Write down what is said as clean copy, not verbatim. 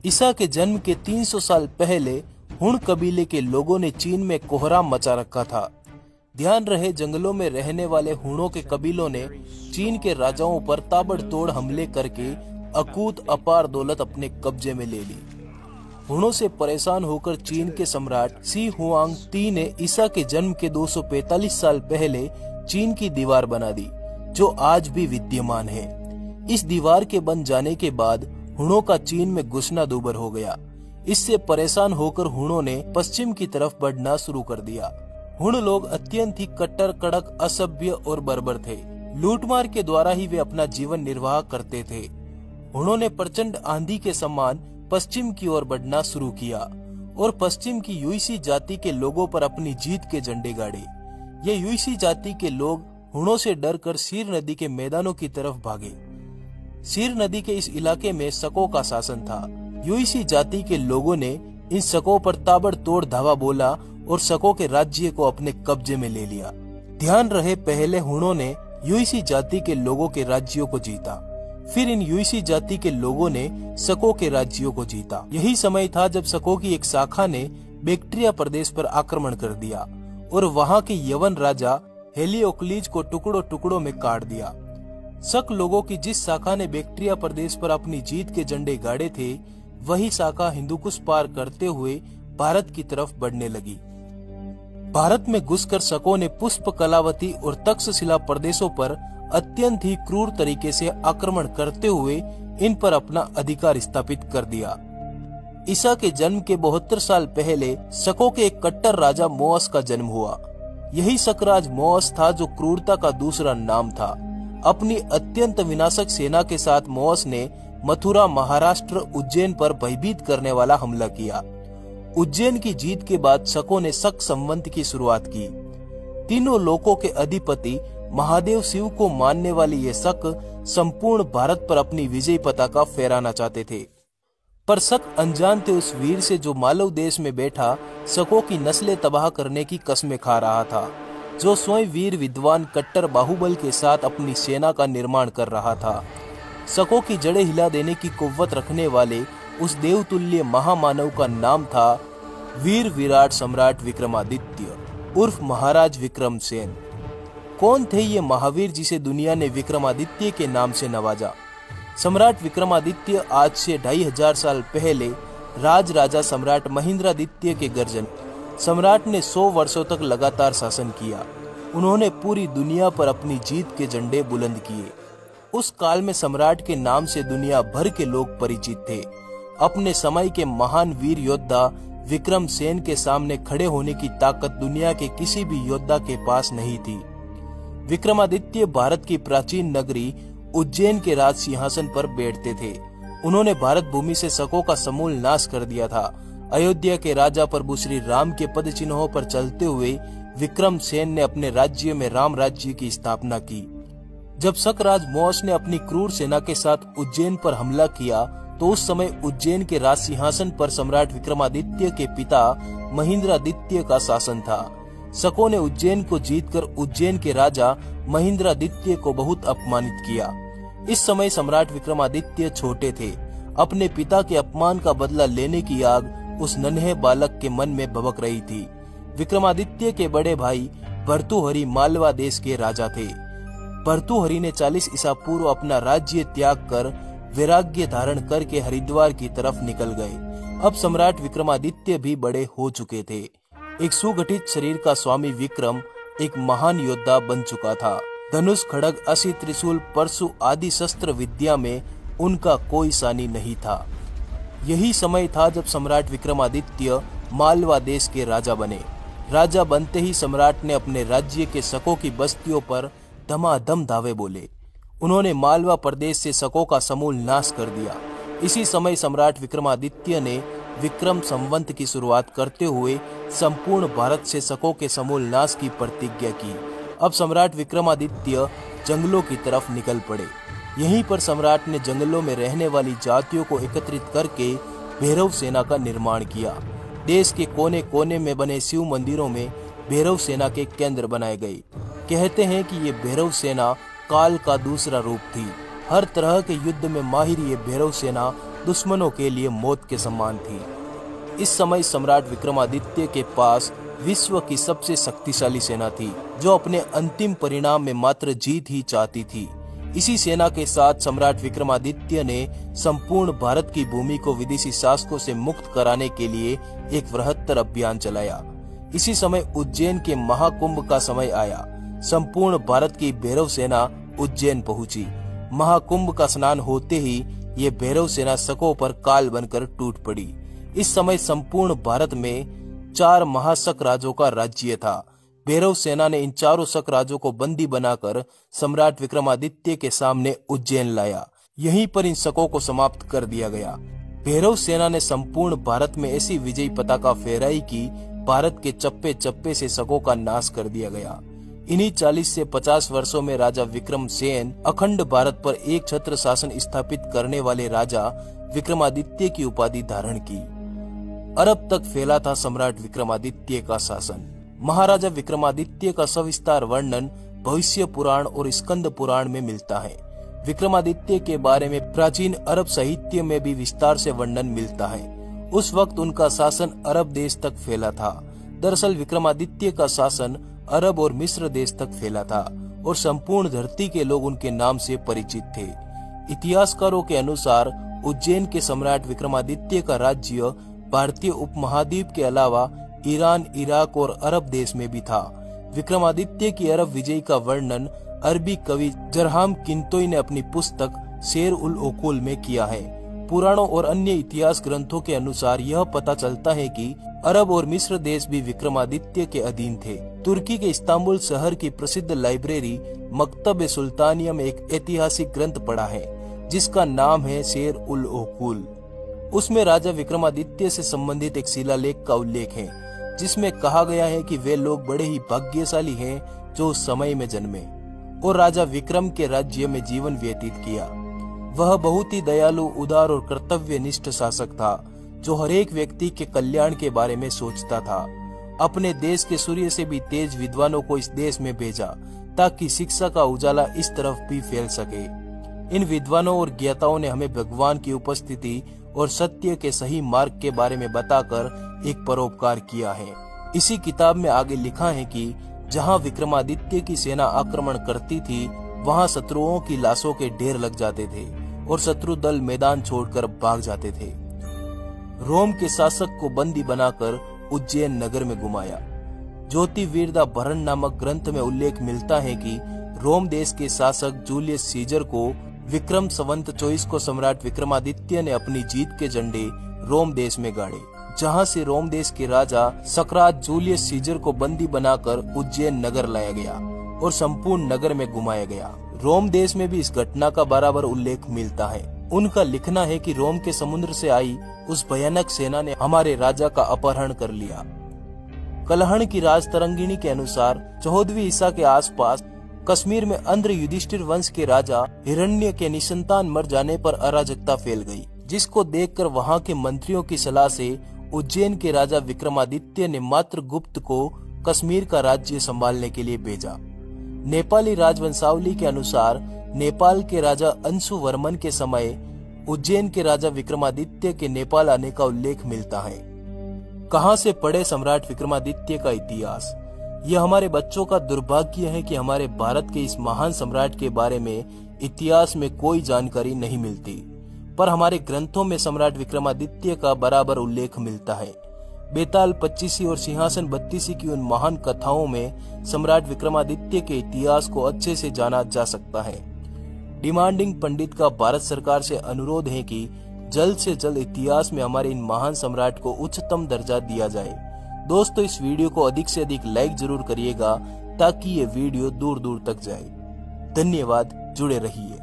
ईसा के जन्म के 300 साल पहले हुण कबीले के लोगों ने चीन में कोहराम मचा रखा था। ध्यान रहे, जंगलों में रहने वाले हुणों के कबीलों ने चीन के राजाओं पर ताबड़तोड़ हमले करके अकूत अपार दौलत अपने कब्जे में ले ली। हुणों से परेशान होकर चीन के सम्राट शी हुआंग ने ईसा के जन्म के 245 साल पहले चीन की दीवार बना दी, जो आज भी विद्यमान है। इस दीवार के बन जाने के बाद हुणों का चीन में घुसना दूभर हो गया। इससे परेशान होकर हुणों ने पश्चिम की तरफ बढ़ना शुरू कर दिया। हुण लोग अत्यंत ही कट्टर, कड़क, असभ्य और बर्बर थे। लूटमार के द्वारा ही वे अपना जीवन निर्वाह करते थे। हुणों ने प्रचंड आंधी के समान पश्चिम की ओर बढ़ना शुरू किया और पश्चिम की युइसी जाति के लोगों पर अपनी जीत के झंडे गाड़े। ये युइसी जाति के लोग हुणों से डरकर सीर नदी के मैदानों की तरफ भागे। सीर नदी के इस इलाके में शकों का शासन था। युइसी जाति के लोगों ने इन शकों पर ताबड़तोड़ धावा बोला और शकों के राज्य को अपने कब्जे में ले लिया। ध्यान रहे, पहले हुणों ने युइसी जाति के लोगों के राज्यों को जीता, फिर इन युइसी जाति के लोगों ने शकों के राज्यों को जीता। यही समय था जब शकों की एक शाखा ने बैक्ट्रिया प्रदेश पर आक्रमण कर दिया और वहां के यवन राजा हेलियोक्लीज को टुकड़ों टुकड़ों में काट दिया। शक लोगों की जिस शाखा ने बैक्ट्रिया प्रदेश पर अपनी जीत के झंडे गाड़े थे, वही शाखा हिंदुकुश पार करते हुए भारत की तरफ बढ़ने लगी। भारत में घुसकर शकों ने पुष्प कलावती और तक्षशिला प्रदेशों पर अत्यंत ही क्रूर तरीके से आक्रमण करते हुए इन पर अपना अधिकार स्थापित कर दिया। ईसा के जन्म के 72 साल पहले शकों के एक कट्टर राजा मोअस का जन्म हुआ। यही शकराज मोअस था जो क्रूरता का दूसरा नाम था। अपनी अत्यंत विनाशक सेना के साथ मोअस ने मथुरा, महाराष्ट्र, उज्जैन पर भयभीत करने वाला हमला किया। उज्जैन की जीत के बाद शकों ने शक संवत की शुरुआत की। तीनों लोकों के अधिपति महादेव शिव को मानने वाले ये शक संपूर्ण भारत पर अपनी विजय पताका फहराना चाहते थे। पर शक अनजान थे उस वीर से जो मालव देश में बैठा शकों की नस्लें तबाह करने की कसमें खा रहा था, जो स्वयं वीर विद्वान कट्टर बाहुबल के साथ अपनी सेना का निर्माण कर रहा था। शकों की जड़ें हिला देने की कुव्वत रखने वाले उस देवतुल्य महामानव का नाम था वीर विराट सम्राट विक्रमादित्य उर्फ महाराज विक्रमसेन। कौन थे ये महावीर जिसे दुनिया ने विक्रमादित्य के नाम से नवाजा? सम्राट विक्रमादित्य आज से 2500 साल पहले राज राजा सम्राट महेंद्रादित्य के गर्जन। सम्राट ने 100 वर्षों तक लगातार शासन किया। उन्होंने पूरी दुनिया पर अपनी जीत के झंडे बुलंद किए। उस काल में सम्राट के नाम से दुनिया भर के लोग परिचित थे। अपने समय के महान वीर योद्धा विक्रमसेन के सामने खड़े होने की ताकत दुनिया के किसी भी योद्धा के पास नहीं थी। विक्रमादित्य भारत की प्राचीन नगरी उज्जैन के राज सिंहासन पर बैठते थे। उन्होंने भारत भूमि से शकों का समूल नाश कर दिया था। अयोध्या के राजा प्रभु श्री राम के पद चिन्हों पर चलते हुए विक्रमसेन ने अपने राज्य में राम राज्य की स्थापना की। जब शकराज मोअस ने अपनी क्रूर सेना के साथ उज्जैन पर हमला किया, तो उस समय उज्जैन के राज सिंहासन पर सम्राट विक्रमादित्य के पिता महेंद्रादित्य का शासन था। शकों ने उज्जैन को जीतकर उज्जैन के राजा महेंद्रादित्य को बहुत अपमानित किया। इस समय सम्राट विक्रमादित्य छोटे थे। अपने पिता के अपमान का बदला लेने की आग उस नन्हे बालक के मन में भभक रही थी। विक्रमादित्य के बड़े भाई भर्तृहरि मालवा देश के राजा थे। भर्तृहरि ने 40 ईसा पूर्व अपना राज्य त्याग कर वैराग्य धारण करके हरिद्वार की तरफ निकल गए। अब सम्राट विक्रमादित्य भी बड़े हो चुके थे। एक सुगठित शरीर का स्वामी विक्रम एक महान योद्धा बन चुका था। धनुष, खड़ग, असी, त्रिशूल, परशु आदि शस्त्र विद्या में उनका कोई सानी नहीं था। यही समय था जब सम्राट विक्रमादित्य मालवा देश के राजा बने। राजा बनते ही सम्राट ने अपने राज्य के शकों की बस्तियों पर धमाधम धावे बोले। उन्होंने मालवा प्रदेश से शकों का समूल नाश कर दिया। इसी समय सम्राट विक्रमादित्य ने विक्रम संवत की शुरुआत करते हुए संपूर्ण भारत से शकों के समूल नाश की प्रतिज्ञा की। अब सम्राट विक्रमादित्य जंगलों की तरफ निकल पड़े। यहीं पर सम्राट ने जंगलों में रहने वाली जातियों को एकत्रित करके भैरव सेना का निर्माण किया। देश के कोने कोने में बने शिव मंदिरों में भैरव सेना के केंद्र बनाए गए। कहते हैं कि ये भैरव सेना काल का दूसरा रूप थी। हर तरह के युद्ध में माहिर ये भैरव सेना दुश्मनों के लिए मौत के समान थी। इस समय सम्राट विक्रमादित्य के पास विश्व की सबसे शक्तिशाली सेना थी, जो अपने अंतिम परिणाम में मात्र जीत ही चाहती थी। इसी सेना के साथ सम्राट विक्रमादित्य ने संपूर्ण भारत की भूमि को विदेशी शासकों से मुक्त कराने के लिए एक बृहत्तर अभियान चलाया। इसी समय उज्जैन के महाकुंभ का समय आया। संपूर्ण भारत की भैरव सेना उज्जैन पहुंची। महाकुंभ का स्नान होते ही ये भैरव सेना शकों पर काल बनकर टूट पड़ी। इस समय संपूर्ण भारत में 4 महाशक राजों का राज्य था। भैरव सेना ने इन चारों शक राजों को बंदी बनाकर सम्राट विक्रमादित्य के सामने उज्जैन लाया। यहीं पर इन शकों को समाप्त कर दिया गया। भैरव सेना ने संपूर्ण भारत में ऐसी विजयी पताका फहराई कि भारत के चप्पे चप्पे से शकों का नाश कर दिया गया। इन्हीं 40 से 50 वर्षों में राजा विक्रमसेन अखंड भारत पर एक छत्र शासन स्थापित करने वाले राजा विक्रमादित्य की उपाधि धारण की। अरब तक फैला था सम्राट विक्रमादित्य का शासन। महाराजा विक्रमादित्य का सविस्तार वर्णन भविष्य पुराण और स्कंद पुराण में मिलता है। विक्रमादित्य के बारे में प्राचीन अरब साहित्य में भी विस्तार से वर्णन मिलता है। उस वक्त उनका शासन अरब देश तक फैला था। दरअसल विक्रमादित्य का शासन अरब और मिस्र देश तक फैला था और संपूर्ण धरती के लोग उनके नाम से परिचित थे। इतिहासकारों के अनुसार उज्जैन के सम्राट विक्रमादित्य का राज्य भारतीय उपमहाद्वीप के अलावा ईरान, इराक और अरब देश में भी था। विक्रमादित्य की अरब विजय का वर्णन अरबी कवि जरहाम किंतोई ने अपनी पुस्तक शेर उल ओकुल में किया है। पुराणों और अन्य इतिहास ग्रंथों के अनुसार यह पता चलता है कि अरब और मिस्र देश भी विक्रमादित्य के अधीन थे। तुर्की के इस्तांबुल शहर की प्रसिद्ध लाइब्रेरी मकतब-ए-सुल्तानिया में एक ऐतिहासिक ग्रंथ पढ़ा है, जिसका नाम है शेर उल ओकुल। उसमें राजा विक्रमादित्य से संबंधित एक शिलालेख का उल्लेख है, जिसमें कहा गया है कि वे लोग बड़े ही भाग्यशाली हैं जो उस समय में जन्मे और राजा विक्रम के राज्य में जीवन व्यतीत किया। वह बहुत ही दयालु, उदार और कर्तव्यनिष्ठ शासक था, जो हर एक व्यक्ति के कल्याण के बारे में सोचता था। अपने देश के सूर्य से भी तेज विद्वानों को इस देश में भेजा, ताकि शिक्षा का उजाला इस तरफ भी फैल सके। इन विद्वानों और ज्ञाताओं ने हमें भगवान की उपस्थिति और सत्य के सही मार्ग के बारे में बताकर एक परोपकार किया है। इसी किताब में आगे लिखा है कि जहां विक्रमादित्य की सेना आक्रमण करती थी, वहां शत्रुओं की लाशों के ढेर लग जाते थे और शत्रु दल मैदान छोड़कर भाग जाते थे। रोम के शासक को बंदी बनाकर उज्जैन नगर में घुमाया। ज्योतिर्विद्या भरण नामक ग्रंथ में उल्लेख मिलता है कि रोम देश के शासक जूलियस सीजर को विक्रम संवत 24 को सम्राट विक्रमादित्य ने अपनी जीत के झंडे रोम देश में गाड़े, जहां से रोम देश के राजा सक्रात जूलियस सीजर को बंदी बनाकर उज्जैन नगर लाया गया और संपूर्ण नगर में घुमाया गया। रोम देश में भी इस घटना का बराबर उल्लेख मिलता है। उनका लिखना है कि रोम के समुद्र से आई उस भयानक सेना ने हमारे राजा का अपहरण कर लिया। कलहण की राजतरंगिणी के अनुसार 14वीं ईसा के आसपास कश्मीर में अंध्र युधिष्ठिर वंश के राजा हिरण्य के निसंतान मर जाने पर अराजकता फैल गई, जिसको देखकर वहां के मंत्रियों की सलाह से उज्जैन के राजा विक्रमादित्य ने मात्र गुप्त को कश्मीर का राज्य संभालने के लिए भेजा। नेपाली राजवंशावली के अनुसार नेपाल के राजा अंशुवर्मन के समय उज्जैन के राजा विक्रमादित्य के नेपाल आने का उल्लेख मिलता है। कहां से पढ़े सम्राट विक्रमादित्य का इतिहास? यह हमारे बच्चों का दुर्भाग्य है कि हमारे भारत के इस महान सम्राट के बारे में इतिहास में कोई जानकारी नहीं मिलती, पर हमारे ग्रंथों में सम्राट विक्रमादित्य का बराबर उल्लेख मिलता है। बेताल 25 और सिंहासन 32 की उन महान कथाओं में सम्राट विक्रमादित्य के इतिहास को अच्छे से जाना जा सकता है। डिमांडिंग पंडित का भारत सरकार से अनुरोध है कि जल्द से जल्द इतिहास में हमारे इन महान सम्राट को उच्चतम दर्जा दिया जाए। दोस्तों, इस वीडियो को अधिक से अधिक लाइक जरूर करिएगा ताकि ये वीडियो दूर दूर तक जाए। धन्यवाद, जुड़े रहिए।